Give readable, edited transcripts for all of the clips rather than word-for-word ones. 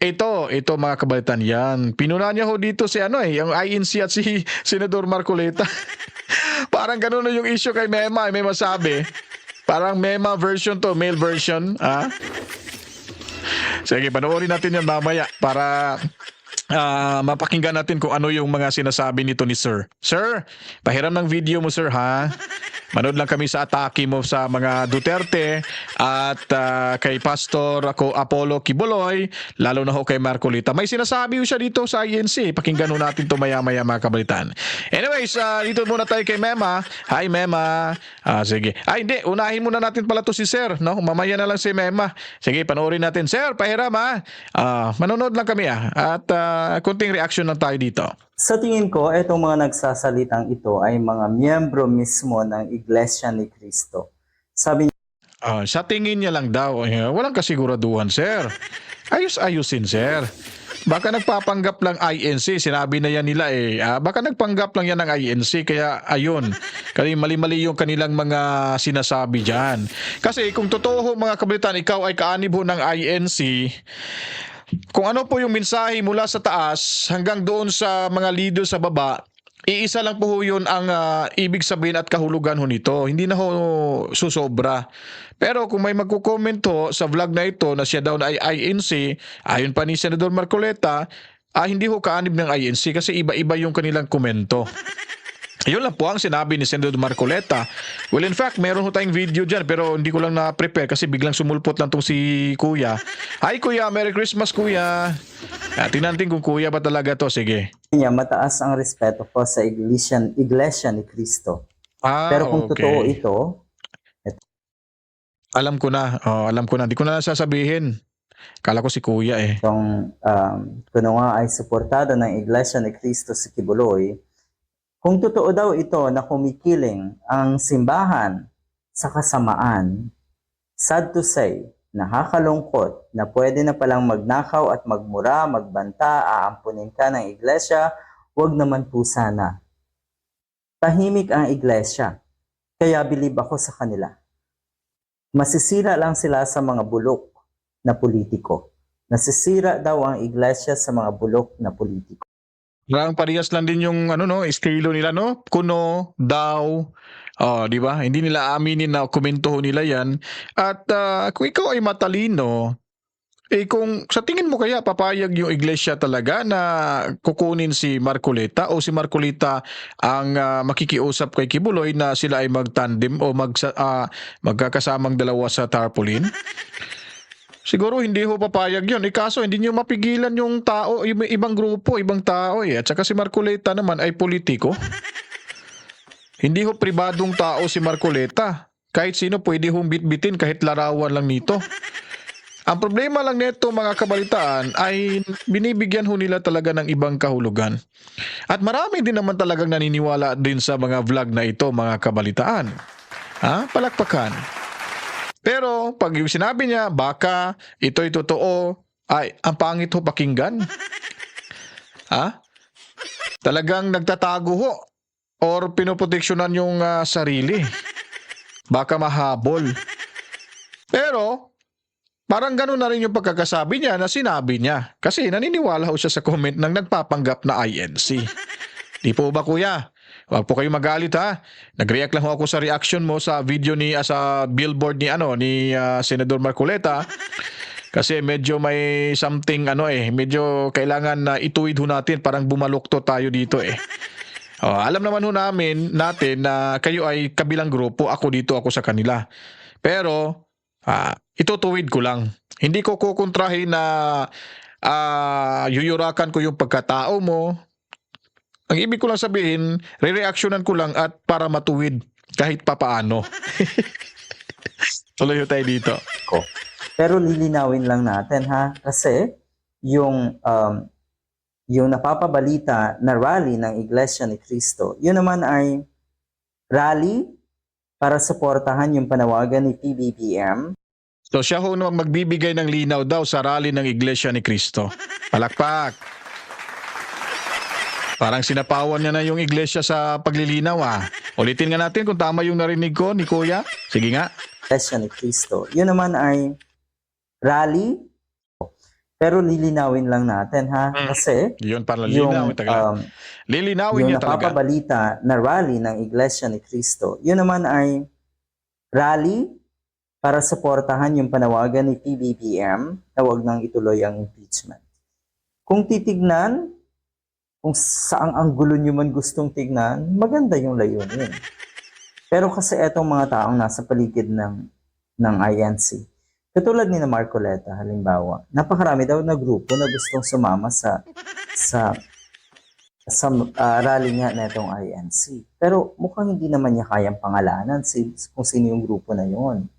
ito mga kabalitan yan. Pinuna niya ho dito si ano yung INC at si Senador Marcoleta. Parang ganun na yung issue kay Mema, may masabi. Parang Mema version to, male version. Ah? Sige, panoorin natin yan mamaya para mapakinggan natin kung ano yung mga sinasabi nito ni Sir. Sir, pahiram ng video mo, sir, ha? Manood lang kami sa atake mo sa mga Duterte at kay Pastor Apollo Kibuloy, lalo na ho kay Marcolita. May sinasabi ho siya dito sa INC. Pakinggan ho natin ito maya-maya mga kabalitan. Anyways, dito muna tayo kay Mema. Hi, Mema. Sige. Hindi. Unahin muna natin pala to si Sir. No? Mamaya na lang si Mema. Sige, panoorin natin. Sir, pahiram ha. Manonood lang kami At kunting reaction lang tayo dito. Sa tingin ko, itong mga nagsasalitang ito ay mga miyembro mismo ng Iglesia ni Cristo. Sabi niya, Sa tingin niya lang daw, walang kasiguraduhan, sir. Ayos-ayusin, sir. Baka nagpapanggap lang INC, sinabi na yan nila baka nagpanggap lang yan ng INC, kaya ayun. Kasi mali-mali yung kanilang mga sinasabi dyan. Kasi kung totoo mga kabalitan, ikaw ay kaanib ho ng INC, kung ano po yung mensahe mula sa taas hanggang doon sa mga leader sa baba, iisa lang po yun ang ibig sabihin at kahulugan ho nito. Hindi na ho susobra. Pero kung may magko-comment ho sa vlog na ito na siya daw na ay INC, ayon pa ni Senador Marcoleta, hindi ho kaanib ng INC kasi iba-iba yung kanilang komento. Yun lang po ang sinabi ni Senador Marcoleta. Well, in fact, meron ho tayong video dyan pero hindi ko lang na-prepare kasi biglang sumulpot lang tong si Kuya. Hi Kuya, Merry Christmas Kuya. Tingnan natin kung Kuya ba talaga to. Sige. niya, mataas ang respeto ko sa Iglesia ni Cristo. Pero kung okay. totoo ito, alam ko na. Alam ko na. Hindi ko na sasabihin. Kala ko si Kuya itong kuno nga ay suportado ng Iglesia ni Cristo sa Kibuloy, kung totoo daw ito na kumikiling ang simbahan sa kasamaan, sad to say, nakakalungkot na pwede na palang magnakaw at magmura, magbanta, aampunin ka ng iglesia, wag naman po sana. Tahimik ang iglesia, kaya bilib ako sa kanila. Masisira lang sila sa mga bulok na politiko. Nasisira daw ang iglesia sa mga bulok na politiko. Parang parehas lang din yung estilo nila, no? Kuno, daw, di ba? Hindi nila aminin na komento nila yan. At kung ikaw ay matalino, kung sa tingin mo kaya papayag yung iglesia talaga na kukunin si Marcoleta o si Marcoleta ang makikiusap kay Kibuloy na sila ay magtandem o magkakasamang dalawa sa tarpaulin? Siguro hindi ho papayag yun. Kaso hindi nyo mapigilan yung tao, ibang grupo, ibang tao At saka si Marcoleta naman ay politiko. Hindi ho pribadong tao si Marcoleta. Kahit sino pwede hong bitbitin kahit larawan lang nito. Ang problema lang nito mga kabalitaan ay binibigyan ho nila talaga ng ibang kahulugan. At marami din naman talagang naniniwala din sa mga vlog na ito mga kabalitaan. Palakpakan. Pero pag yung sinabi niya, baka ito'y totoo, ay ang pangit ho pakinggan. Talagang nagtatago ho or pinoproteksyonan yung sarili. Baka mahabol. Pero parang gano'n na rin yung pagkakasabi niya na sinabi niya. Kasi naniniwala ho siya sa comment ng nagpapanggap na INC. Di po ba kuya? Huwag po kayo magalit Nag-react lang ako sa reaction mo sa video sa billboard ni Senador Marcoleta. Kasi medyo may something medyo kailangan na ituwid ho natin, parang bumalukto tayo dito alam naman ho natin na kayo ay kabilang grupo, ako dito, ako sa kanila. Pero itutuwid ko lang. Hindi ko kukontrahin na yuyurakan ko yung pagkatao mo. Ang ibig ko lang sabihin, re-reactionan ko lang at para matuwid kahit papaano. Tuloy tayo dito. Pero lilinawin lang natin kasi yung napapabalita na rally ng Iglesia ni Cristo, yun naman ay rally para suportahan yung panawagan ni PBBM. So siya ho naman magbibigay ng linaw daw sa rally ng Iglesia ni Cristo. Palakpak! Parang sinapawan niya na yung iglesia sa paglilinaw Ulitin nga natin kung tama yung narinig ko ni Kuya. Sige nga. Iglesia ni Cristo. Yun naman ay rally Pero lilinawin lang natin ha, kasi Yun para yung lilinawin yung niya talaga. napapabalita na rally ng Iglesia ni Cristo, yun naman ay rally para suportahan yung panawagan ni PBBM na huwag nang ituloy ang impeachment. Kung titignan, kung saang anggulo nyo man gustong tignan, maganda yung layunin. Pero kasi etong mga taong nasa paligid ng INC, katulad ni na Marcoleta, halimbawa, napakarami daw na grupo na gustong sumama sa rally nga na itong INC. Pero mukhang hindi naman niya kayang pangalanan kung sino yung grupo na yon.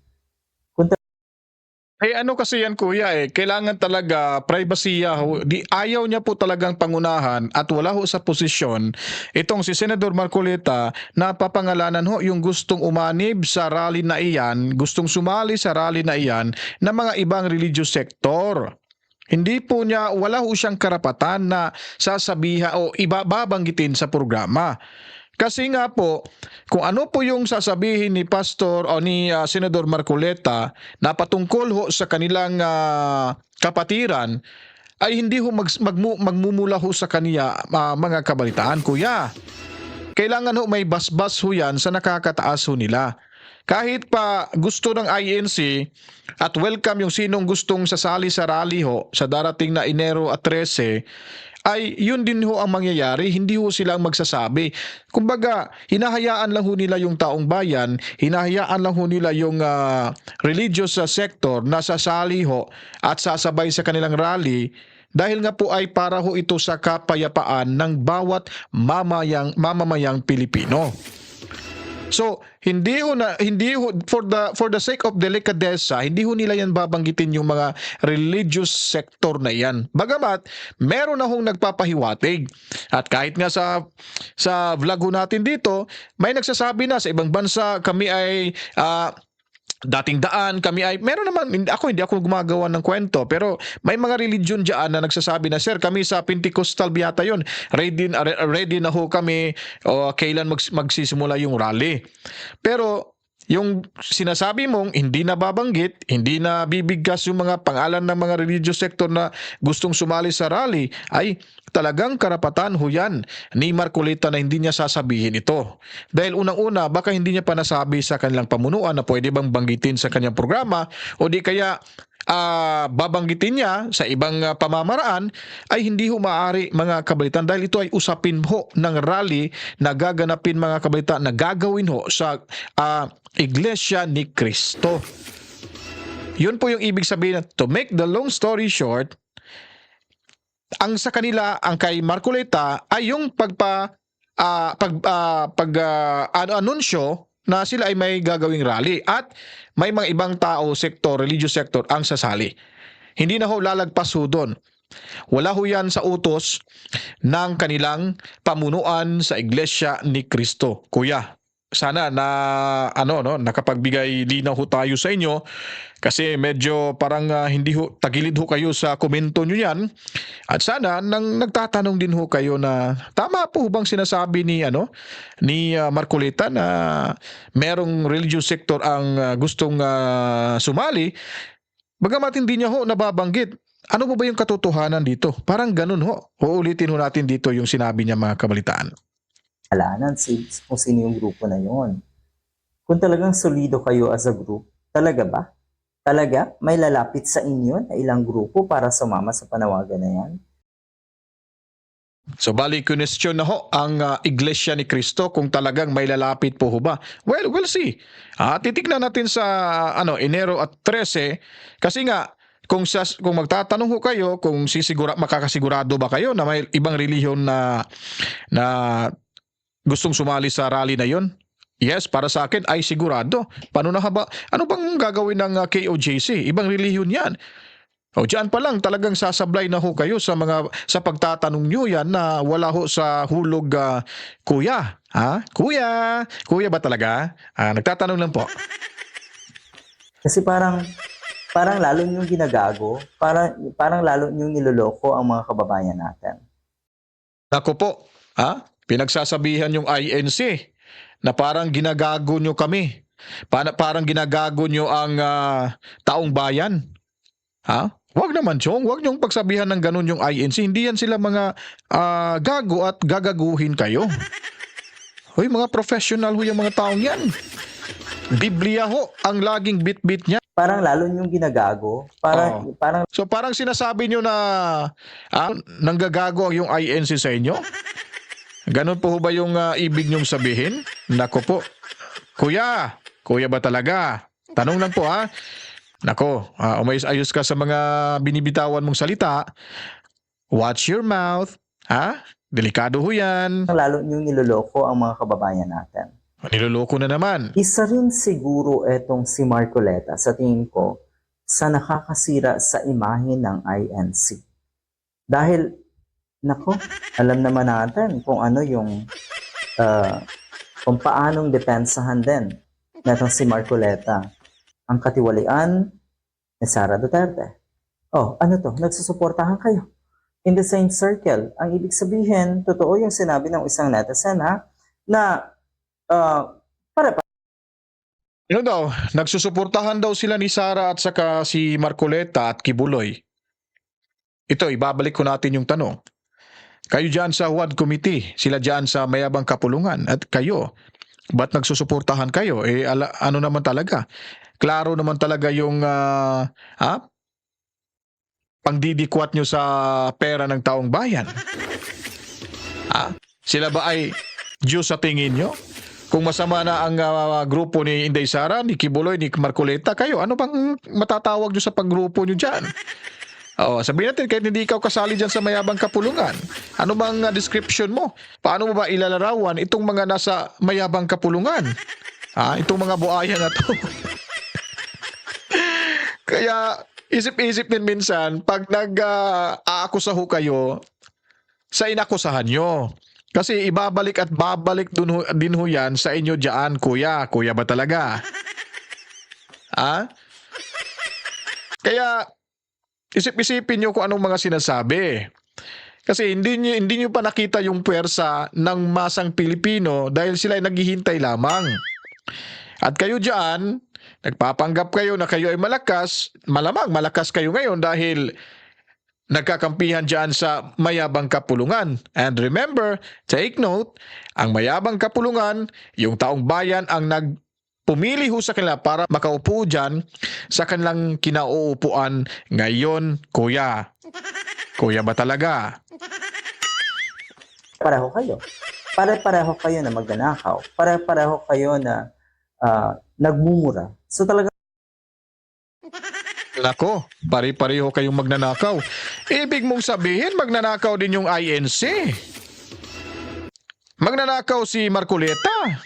Ano kasi yan kuya kailangan talaga pribasiya ayaw niya po talagang pangunahan at wala ho sa posisyon itong si Senador Marcoleta na papangalanan ho yung gustong umanib sa rally na iyan, gustong sumali sa rally na iyan ng mga ibang religious sector. Hindi po niya, wala ho siyang karapatan na sasabihan o babanggitin sa programa. Kasi nga po, kung ano po yung sasabihin ni Pastor o ni Senador Marcoleta na patungkol ho sa kanilang kapatiran, ay hindi ho magmumula ho sa kaniya mga kabalitaan, kuya. Kailangan ho may basbas ho yan sa nakakataas ho nila. Kahit pa gusto ng INC at welcome yung sinong gustong sasali sa rally ho sa darating na Enero at 13, ay yun din ho ang mangyayari, hindi ho sila magsasabi. Kumbaga, hinahayaan lang ho nila yung taong bayan, hinahayaan lang ho nila yung religious sector na sasali ho at sasabay sa kanilang rally dahil nga po ay para ho ito sa kapayapaan ng bawat mamamayang Pilipino. So, hindi ho for the sake of delicadeza, hindi ho nila yan babanggitin yung mga religious sector na yan. Bagamat meron na hong nagpapahiwatig. At kahit nga sa vlog ho natin dito, may nagsasabi na sa ibang bansa kami ay dating daan kami ay meron naman hindi ako gumagawa ng kwento pero may mga religion diyan na nagsasabi na sir kami sa Pentecostal biyata yon ready na ho kami o kailan magsisimula yung rally pero yung sinasabi mong hindi na babanggit, hindi na bibigkas yung mga pangalan ng mga religious sector na gustong sumali sa rally ay talagang karapatan ho yan ni Marcoleta na hindi niya sasabihin ito. Dahil unang-una baka hindi niya pa nasabi sa kanilang pamunuan na pwede bang banggitin sa kanyang programa o di kaya babanggitin niya sa ibang pamamaraan ay hindi ho maaari mga kabalitan dahil ito ay usapin ho ng rally na gaganapin mga kabalitan na gagawin ho sa Iglesia ni Cristo. Yun po yung ibig sabihin to make the long story short, ang sa kanila, ang kay Marcoleta ay yung anunsyo na sila ay may gagawing rally at may mga ibang tao, religious sector ang sasali. Hindi na ho lalagpas ho doon. Wala ho yan sa utos ng kanilang pamunuan sa Iglesia ni Cristo. Kuya, sana na nakapagbigay linaw ho tayo sa inyo kasi medyo parang hindi ho tagilid ho kayo sa komento nyo yan at sana nang nagtatanong din ho kayo na tama po bang sinasabi ni Marcoleta na merong religious sector ang gustong sumali bagamat hindi niya ho nababanggit ano po ba yung katotohanan dito parang ganun ho uulitin ho natin dito yung sinabi niya mga kabalitaan. Alanan kung sino yung grupo na yon. Kung talagang solido kayo as a group, talaga ba? Talaga may lalapit sa inyo na ilang grupo para sumama sa panawagan na yan? So bali question na ho ang Iglesia ni Cristo kung talagang may lalapit po ho ba? Well, we'll see. Titignan natin sa Enero at 13 kasi nga kung magtatanong ho kayo kung makakasigurado ba kayo na may ibang relihiyon na gustong sumali sa rally na yon? Yes, para sa akin ay sigurado. Paano na ba? Ano bang gagawin ng KOJC? Ibang relihiyon yan. O diyan pa lang talagang sasablay na ho kayo sa pagtatanong nyo yan na wala ho sa hulog kuya. Kuya ba talaga? Nagtatanong lang po. Kasi parang lalo nyong ginagago, parang lalo nyong niloloko ang mga kababayan natin. Ako po, pinagsasabihan yung INC na parang ginagago nyo kami. Parang ginagago nyo ang taong bayan. Wag naman, Chong. Wag niyong pagsabihan ng ganun yung INC. Hindi yan sila mga gago at gagaguhin kayo. Hoy, mga professional ho yung mga taong yan. Biblia ho ang laging bit-bit niya. Parang lalo yung ginagago. Parang So parang sinasabi niyo na nanggagago yung INC sa inyo? Ganun po ho ba yung ibig niyong sabihin? Nako po. Kuya ba talaga? Tanong lang po ha. Nako, umayos-ayos ka sa mga binibitawan mong salita. Watch your mouth. Ha? Delikado ho yan. lalo yung niloloko ang mga kababayan natin. Niloloko na naman. Isa rin siguro etong si Marcoleta sa tingin ko sa nakakasira sa imahe ng INC. Dahil, nako, alam naman natin kung ano yung kung paanong depensahan din netong si Marcoleta ang katiwalian ni Sara Duterte. Oh, ano to? Nagsusuportahan kayo. In the same circle. Ang ibig sabihin, totoo yung sinabi ng isang netizen ha, na Ano daw, nagsusuportahan daw sila ni Sara at saka si Marcoleta at Kibuloy. Ito, ibabalik ko natin yung tanong. Kayo dyan sa WAD Committee, sila dyan sa Mayabang Kapulungan, at kayo, ba't nagsusuportahan kayo? Ano naman talaga? Klaro naman talaga yung pangdidikwat nyo sa pera ng taong bayan. Sila ba ay Diyos sa tingin nyo? Kung masama na ang grupo ni Inday Sara, ni Kibuloy, ni Marcoleta, kayo, ano bang matatawag nyo sa paggrupo nyo dyan? Sabihin natin, kahit hindi ikaw kasali dyan sa Mayabang Kapulungan, ano bang description mo? Paano mo ba ilalarawan itong mga nasa Mayabang Kapulungan? Itong mga buaya na to. Kaya, isip-isip din minsan, pag nag-aakusaho kayo, sa inakusahan nyo. Kasi ibabalik at babalik din ho yan sa inyo dyan, kuya. Kuya ba talaga? Kaya, isip-isipin nyo kung anong mga sinasabi. Kasi hindi nyo pa nakita yung puwersa ng masang Pilipino dahil sila ay naghihintay lamang. At kayo dyan, nagpapanggap kayo na kayo ay malakas, malamang malakas kayo ngayon dahil nagkakampihan dyan sa Mayabang Kapulungan. And remember, take note, ang Mayabang Kapulungan, yung taong bayan ang pumili ho sa kanila para makaupo dyan sa kanilang kinauupuan ngayon, kuya. Kuya ba talaga? Pareho kayo. Pare-pareho kayo na magnanakaw. Pare-pareho kayo na nagmumura. So talaga Nako, pare-pareho kayong magnanakaw. Ibig mong sabihin, magnanakaw din yung INC. Magnanakaw si Marcoleta.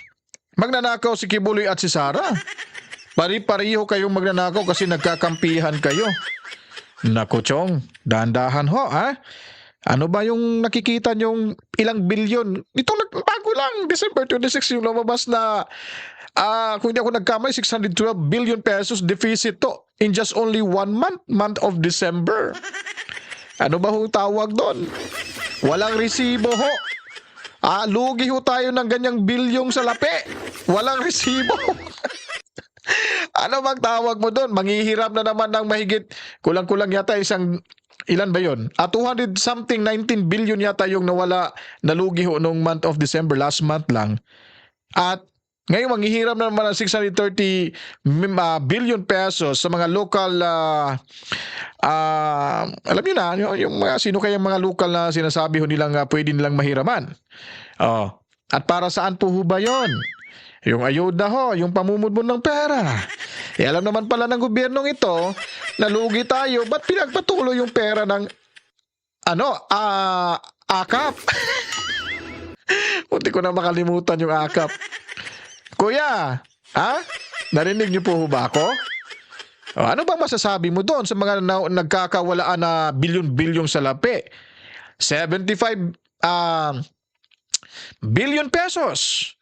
Magnanakaw si Kibuloy at si Sara. Pare-pareho kayong magnanakaw kasi nagkakampihan kayo. Naku, Chong, dahan-dahan ho, ha? Ano ba yung nakikita nyong ilang bilyon? Itong bago lang, December 26 yung lumabas na kung hindi ako nagkamay, 612 billion pesos deficit to in just only 1 month of December. Ano ba ho tawag doon? Walang resibo ho. Lugi ho tayo ng ganyang bilyong sa lapi. Walang resibo. Ano bang tawag mo doon? Manghihiram na naman ng mahigit, kulang-kulang yata ilan ba yun? 200 something, 19 billion yata yung nalugi ho nung month of December, last month lang. At ngayon, manghihiram na naman ng 630 billion pesos sa mga local, alam niyo na, yung mga, sino kayang mga local na sinasabi ho nilang pwede nilang mahiraman. At para saan po ho ba yun? Yung ayuda ho, yung pamumudmod ng pera. Alam naman pala ng gobyernong ito, nalugi tayo, ba't pinagpatuloy yung pera ng, AKAP? Munti ko na makalimutan yung AKAP. Kuya, narinig niyo po ba ako? Ano bang masasabi mo doon sa mga nagkakawalaan na bilyon-bilyong salapi? 75 billion pesos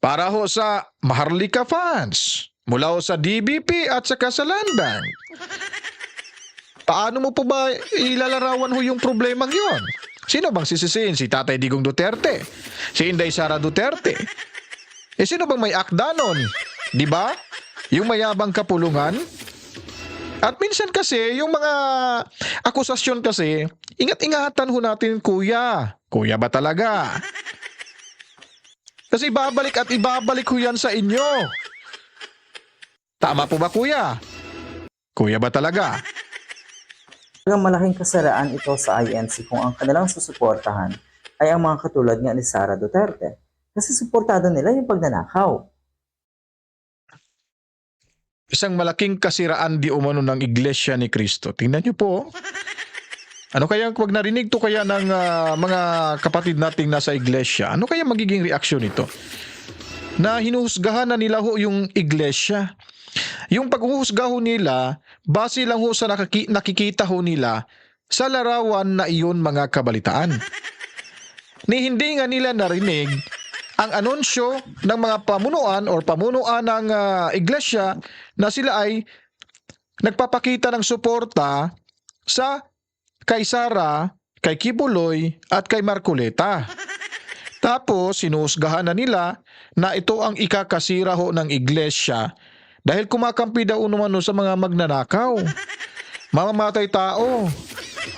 para ho sa Maharlika Funds mula ho sa DBP at saka sa Land Bank. Paano mo po ba ilalarawan ho yung problemang yon? Sino bang sisisihin? Si Tatay Digong Duterte? Si Inday Sara Duterte? Sino bang may akda nun? Di ba? Yung Mayabang Kapulungan? At minsan kasi, yung mga akusasyon kasi, ingat-ingatan ho natin, kuya. Kuya ba talaga? Kasi ibabalik at ibabalik ho yan sa inyo. Tama po ba, kuya? Kuya ba talaga? Talagang malaking kasaraan ito sa INC kung ang kanilang susuportahan ay ang mga katulad nga ni Sara Duterte. Kasi suportado nila yung pagnanakaw. Isang malaking kasiraan di umano ng Iglesia ni Cristo. Tingnan niyo po. Ano kaya pag narinig to kaya ng mga kapatid nating nasa iglesia? Ano kaya magiging reaksyon nito? Na hinuhusgahan na nila ho yung iglesia. Yung paghuhusga ho nila, base lang ho sa nakikita ho nila sa larawan na iyon mga kabalitaan. Ni hindi nga nila narinig ang anunsyo ng mga pamunuan or pamunuan ng iglesia na sila ay nagpapakita ng suporta sa kay Sara, kay Kibuloy at kay Marcoleta. Tapos sinuhusgahan na nila na ito ang ikakasira ho ng iglesia dahil kumakampi daw umano sa mga magnanakaw. Mamamatay tao.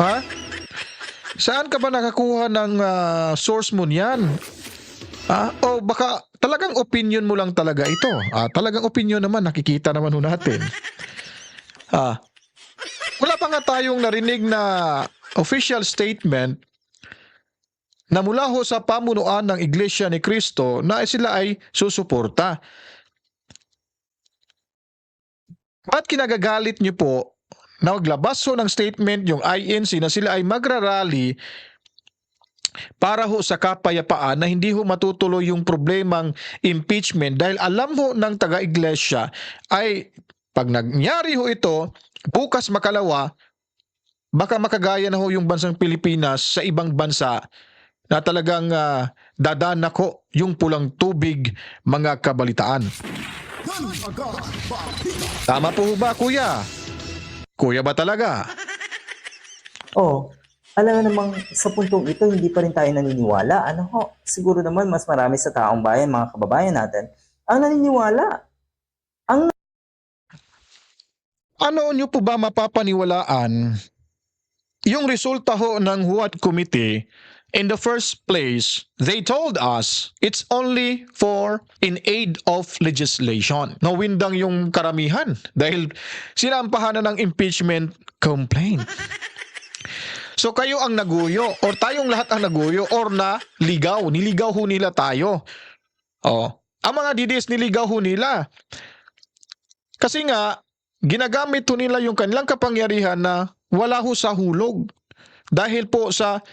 Ha? Saan ka ba nakakuha ng source mo niyan? O baka talagang opinion mo lang talaga ito. Talagang opinion naman, nakikita naman ho natin. Wala pa nga tayong narinig na official statement na mula ho sa pamunuan ng Iglesia ni Cristo na sila ay susuporta. Ba't kinagagalit niyo po na maglabas ho ng statement yung INC na sila ay magrarally para ho sa kapayapaan na hindi ho matutuloy yung problemang impeachment dahil alam ho ng taga-iglesia ay pag nangyari ho ito, bukas makalawa, baka makagaya na ho yung bansang Pilipinas sa ibang bansa na talagang dadaan ako yung pulang tubig mga kabalitaan. Tama po ba, kuya? Kuya ba talaga? Alam mo namang sa puntong ito, hindi pa rin tayo naniniwala. Siguro naman mas marami sa taong bayan, mga kababayan natin, ang naniniwala. Ano nyo po ba mapapaniwalaan yung resulta ho ng Huat Committee? In the first place, they told us it's only for in aid of legislation. Nawindang yung karamihan dahil sinampahan na ng impeachment complaint. So kayo ang naguyo or tayong lahat ang naguyo or niligaw ho nila tayo. Ang mga DDS niligaw ho nila. Kasi nga, ginagamit ho nila yung kanilang kapangyarihan na wala ho sa hulog dahil po sa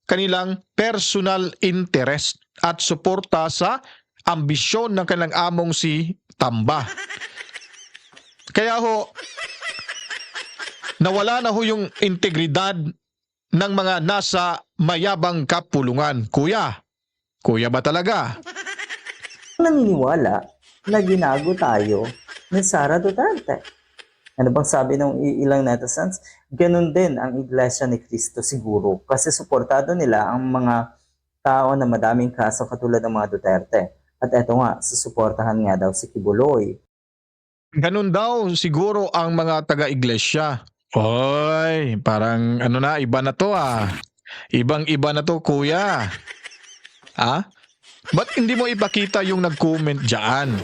kanilang personal interest at suporta sa ambisyon ng kanilang among si Tamba. Kaya ho, nawala na ho yung integridad ng mga nasa mayabang kapulungan. Kuya ba talaga? Naniniwala na ginago tayo ni Sara Duterte. Ano bang sabi ng ilang netizens? Ganun din ang Iglesia ni Cristo siguro kasi suportado nila ang mga tao na madaming kaso katulad ng mga Duterte. At eto nga, susuportahan nga daw si Kibuloy. Ganun daw siguro ang mga taga-iglesia. Oy, parang iba na to Ibang-iba na to, kuya. Ba't hindi mo ipakita yung nag-comment dyan?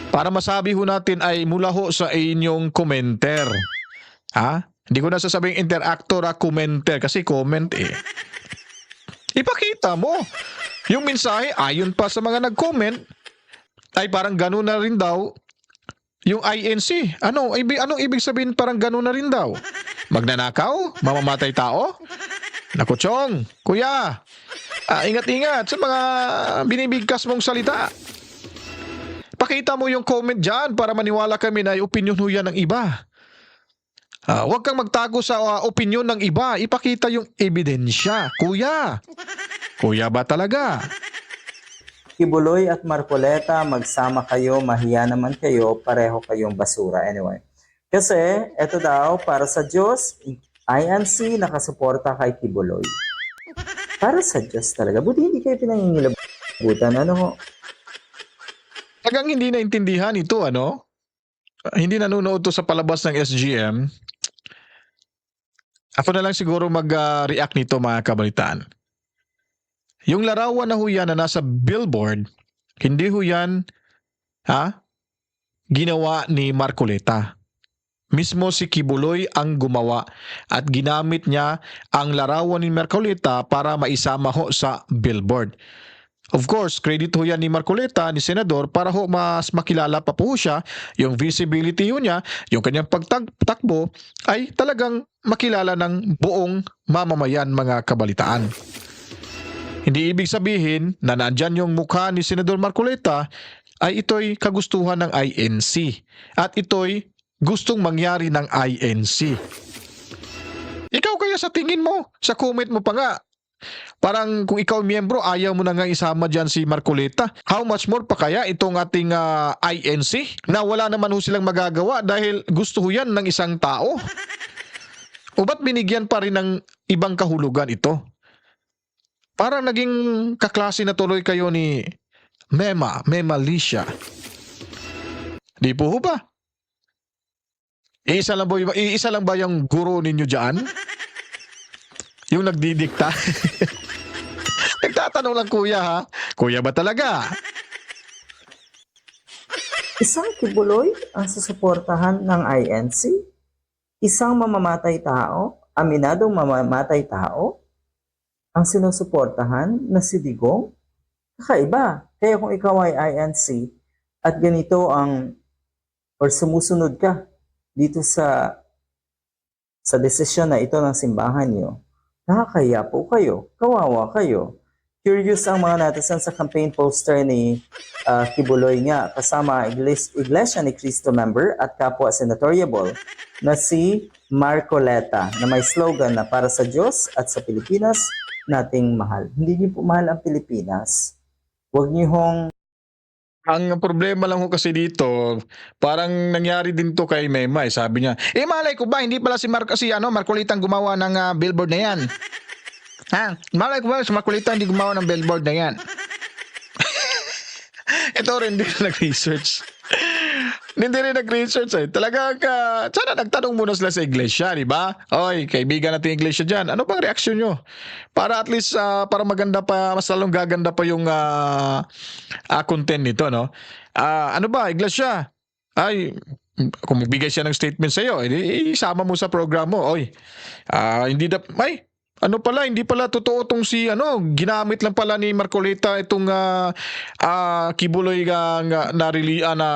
Para masabi ho natin ay mula ho sa inyong commenter. Hindi ko na sasabing interactor commenter kasi comment Ipakita mo. Yung mensahe ayon pa sa mga nag-comment ay parang gano'n na rin daw yung INC. Anong ibig sabihin parang gano'n na rin daw? Magnanakaw? Mamamatay tao? Naku, Chong, kuya, ingat-ingat sa mga binibigkas mong salita. Pakita mo yung comment dyan para maniwala kami na opinion ho yan ng iba. Huwag kang magtago sa opinion ng iba. Ipakita yung ebidensya. Kuya ba talaga? Kibuloy at Marcoleta, magsama kayo, mahiya naman kayo, pareho kayong basura. Anyway, kasi eto daw, para sa Diyos, INC nakasuporta kay Kibuloy. Para sa Diyos talaga. Buti hindi kayo pinangingilabutan. Tagang hindi naintindihan ito, hindi nanonood 'to sa palabas ng SGM, ako na lang siguro mag-react nito mga kabalitaan. Yung larawan na ho yan na nasa billboard, hindi ho yan, ha, ginawa ni Marcoleta. Mismo si Kibuloy ang gumawa at ginamit niya ang larawan ni Marcoleta para maisama ho sa billboard. Of course, credit ho yan ni Marcoleta, ni Senador, para ho mas makilala pa po siya, yung visibility ho niya, yung kanyang pagtakbo ay talagang makilala ng buong mamamayan mga kabalitaan. Hindi ibig sabihin na nandyan yung mukha ni Senador Marcoleta ay ito'y kagustuhan ng INC at ito'y gustong mangyari ng INC. Ikaw kaya sa tingin mo, sa comment mo pa nga, parang kung ikaw miyembro, ayaw mo na nga isama dyan si Marcoleta. How much more pa kaya itong ating INC na wala naman ho silang magagawa dahil gusto ho yan ng isang tao? O ba't binigyan pa rin ng ibang kahulugan ito? Parang naging kaklase na tuloy kayo ni Mema Licia. Di po ho ba? Iisa lang ba yung guro ninyo dyan? Yung nagdidikta? Nagtatanong lang kuya ha. Kuya ba talaga? Isang Kibuloy ang susuportahan ng INC? Isang mamamatay tao, aminadong mamamatay tao, ang sinusuportahan na si Digong? Kakaiba. Kaya kung ikaw ay INC at ganito or sumusunod ka dito sa desisyon na ito ng simbahan niyo, nakakaya po kayo, kawawa kayo. Curious ang mga netizen sa campaign poster ni Kibuloy nga kasama Iglesia ni Cristo member at kapwa senatoriable na si Marcoleta na may slogan na para sa Diyos at sa Pilipinas nating mahal. Hindi niyo po mahal ang Pilipinas. Huwag niyo hong Ang problema lang ho kasi dito, parang nangyari din to kay Mema. Sabi niya, malay ko ba, hindi pala si Marcolita ang gumawa ng billboard na yan. Ha? Malay ko ba, si Marcolita hindi gumawa ng billboard na yan. Ito rin din nag-research. Hindi rin nag-research eh. Talagang, sana nagtanong muna sila sa iglesia, di ba? Oy, kaibigan natin iglesia dyan. Ano bang reaksyon nyo? Para at least, para maganda pa, mas lalong gaganda pa yung content nito, no? Ano ba, iglesia? Ay, kung magbigay siya ng statement sa'yo, isama mo sa program mo. Oy, hindi ano pala, hindi pala totoo tong ginamit lang pala ni Marcoleta itong Kibuloy na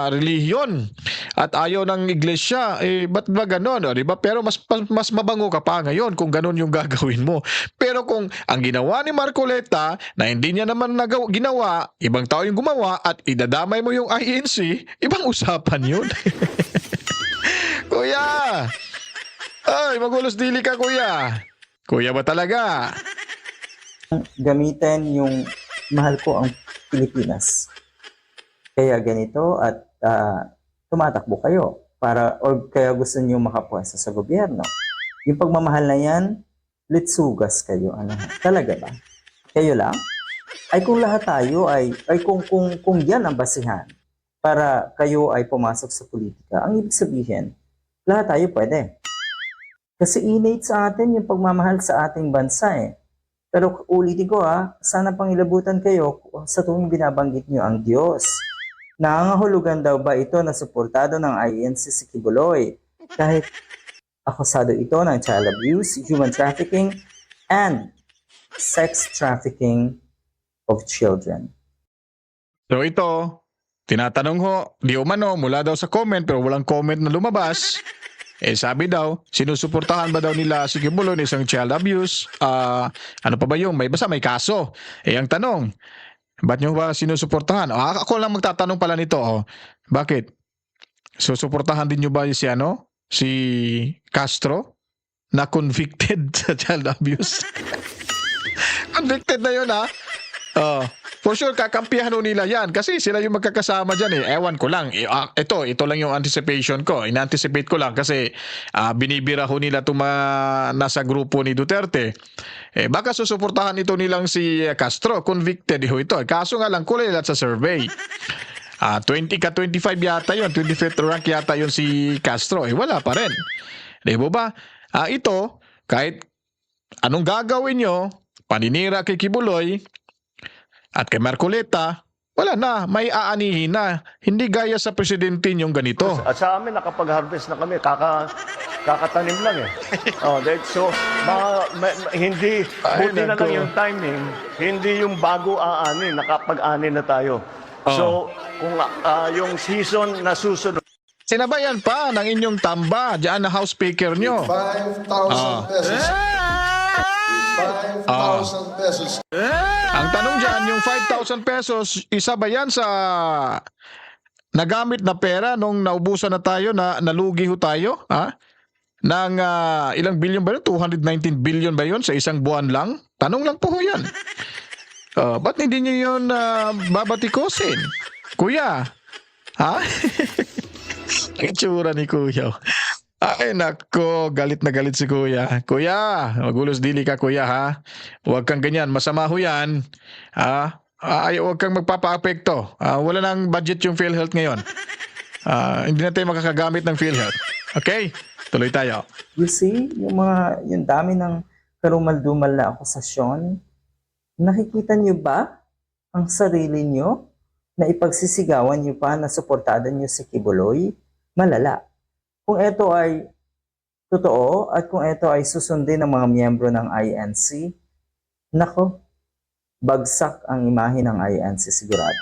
relihiyon at ayaw ng iglesia. Ba't ba ganon? Di ba? Pero mas mabango ka pa ngayon kung ganon yung gagawin mo. Pero kung ang ginawa ni Marcoleta na hindi niya naman ginawa, ibang tao yung gumawa at idadamay mo yung INC, ibang usapan yun. Kuya! Ay, magulos dili ka, kuya. Kuya ba talaga? gamitin yung mahal ko ang Pilipinas. Kaya ganito at tumatakbo kayo or kaya gusto niyo makapwesto sa gobyerno. Yung pagmamahal na yan, litsugas kayo. Talaga ba? Kayo lang? Ay kung lahat tayo kung yan ang basihan para kayo ay pumasok sa politika, ang ibig sabihin, lahat tayo pwede. Kasi innate sa atin yung pagmamahal sa ating bansa eh. Pero ulitin ko sana pang ilabutan kayo sa tuwing binabanggit nyo ang Diyos. Nangangahulugan daw ba ito na suportado ng INC si Kibuloy? Kahit akusado ito ng child abuse, human trafficking, and sex trafficking of children. So ito, tinatanong ho, di umano, mula daw sa comment pero walang comment na lumabas. Sabi daw, sinusuportahan ba daw nila si Kibuloy ng isang child abuse? Ano pa ba yung may kaso? Ang tanong, ba't nyo ba sinusuportahan? Ako lang magtatanong pala nito. Bakit? Susuportahan din nyo ba si Castro na convicted sa child abuse? Convicted na yun for sure, kakampihan nila yan kasi sila yung magkakasama dyan Ewan ko lang. Ito lang yung anticipation ko. In-anticipate ko lang kasi binibira ho nila itong nasa grupo ni Duterte. Baka susuportahan ito nilang si Castro. Convicted ho ito. Kaso nga lang kulilat sa survey. 20 ka 25 yata yon, 25th rank yata yon si Castro. Wala pa rin. Di ba? Ito, kahit anong gagawin nyo, paninira kay Kibuloy at kay Marcoleta, wala na, may aanihin na. Hindi gaya sa presidente yung ganito. At sa amin, nakapag-harvest na kami. Kakatanim lang eh. So, hindi, Ay, buti na nako. lang yung timing. Hindi yung bago aanin, nakapag-anin na tayo. So, kung yung season na susunod, Sinabayan pa ng inyong tamba, diyan na House Speaker nyo. 5,000 pesos. 5,000 pesos. Ang tanong dyan, yung 5,000 pesos, isa ba yan sa nagamit na pera nung naubusan na tayo, na nalugi ho tayo? Ng ilang billion ba yun? 219 billion ba yun sa isang buwan lang? Tanong lang po ho yan. Ba't hindi nyo yun babatikosin? Kuya, ha? Ang itsura ni Kuya. Ay nako, galit na galit si Kuya. Kuya, magulos dili ka Kuya ha. Huwag kang ganyan, masama ho yan. Huwag kang magpapa-apekto. Wala nang budget yung PhilHealth ngayon. Hindi na tayo makakagamit ng PhilHealth. Okay? Tuloy tayo. You see, yung dami ng karumal-dumal na akusasyon, nakikita niyo ba ang sarili niyo na ipagsisigawan niyo pa na suportada niyo si Kibuloy? Malala. Kung ito ay totoo at kung ito ay susundin ng mga miyembro ng INC, nako, bagsak ang imahe ng INC sigurado.